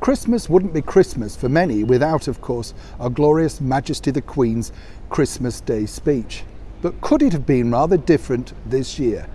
Christmas wouldn't be Christmas for many without, of course, Her Glorious Majesty the Queen's Christmas Day speech. But could it have been rather different this year?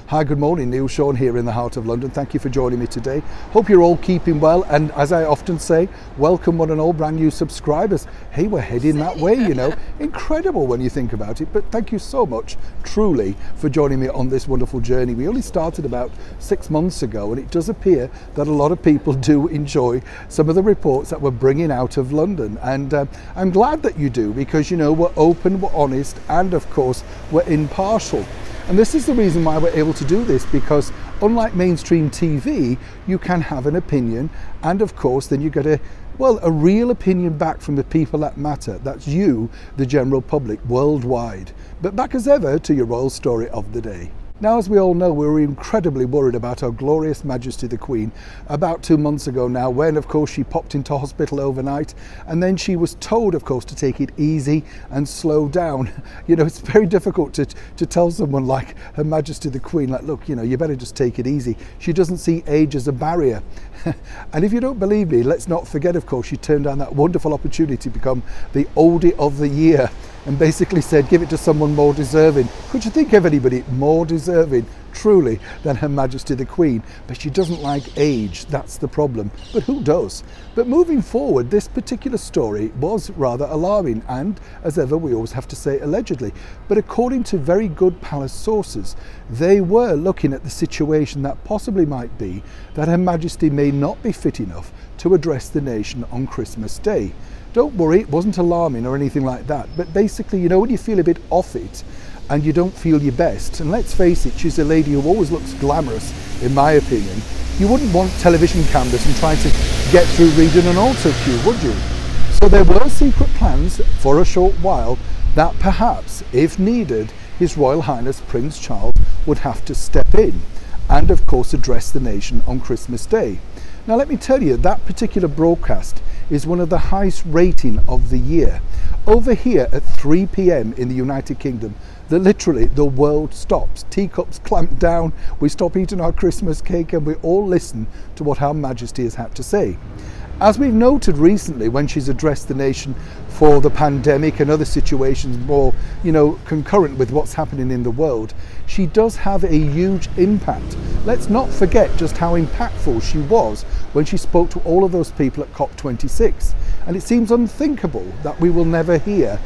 Hi, good morning, Neil Sean here in the heart of London. Thank you for joining me today. Hope you're all keeping well, and as I often say, welcome one and all brand new subscribers. Hey, we're heading that way, you know. Incredible when you think about it, but thank you so much, truly, for joining me on this wonderful journey. We only started about 6 months ago, and it does appear that a lot of people do enjoy some of the reports that we're bringing out of London, and I'm glad that you do, because, you know, we're open, we're honest, and of course, we're impartial. And this is the reason why we're able to do this, because unlike mainstream TV, you can have an opinion, and of course then you get a real opinion back from the people that matter. That's you, the general public, worldwide. But back as ever to your royal story of the day. Now, as we all know, we were incredibly worried about Her Glorious Majesty the Queen about 2 months ago now, when of course she popped into hospital overnight, and then she was told, of course, to take it easy and slow down. You know, it's very difficult to tell someone like Her Majesty the Queen, like, look, you know, you better just take it easy. She doesn't see age as a barrier. And if you don't believe me, let's not forget, of course, she turned down that wonderful opportunity to become the Oldie of the Year, and basically said, give it to someone more deserving. Could you think of anybody more deserving, truly, than Her Majesty the Queen? But she doesn't like age, that's the problem. But who does? But moving forward, this particular story was rather alarming, and as ever, we always have to say allegedly. But according to very good palace sources, they were looking at the situation that possibly might be that Her Majesty may not be fit enough to address the nation on Christmas Day. Don't worry, it wasn't alarming or anything like that, but basically, you know, when you feel a bit off it and you don't feel your best, and let's face it, she's a lady who always looks glamorous, in my opinion, you wouldn't want television cameras and trying to get through reading an auto cue, would you? So there were secret plans for a short while that perhaps, if needed, His Royal Highness Prince Charles would have to step in and of course address the nation on Christmas Day. Now let me tell you, that particular broadcast is one of the highest rating of the year. Over here at 3 p.m. in the United Kingdom, literally the world stops. Teacups clamp down, we stop eating our Christmas cake, and we all listen to what Her Majesty has had to say. As we've noted recently, when she's addressed the nation for the pandemic and other situations more, you know, concurrent with what's happening in the world, she does have a huge impact. Let's not forget just how impactful she was when she spoke to all of those people at COP26. And it seems unthinkable that we will never hear,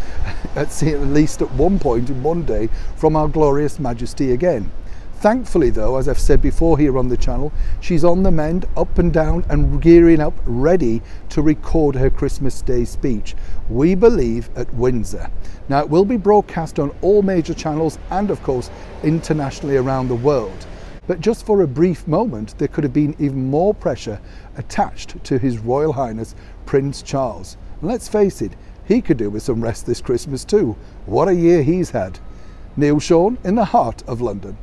at least at one point in one day, from Our Glorious Majesty again. Thankfully though, as I've said before here on the channel, she's on the mend, up and down, and gearing up, ready to record her Christmas Day speech. We believe at Windsor. Now, it will be broadcast on all major channels and of course internationally around the world. But just for a brief moment, there could have been even more pressure attached to His Royal Highness Prince Charles. And let's face it, he could do with some rest this Christmas too. What a year he's had. Neil Sean in the heart of London.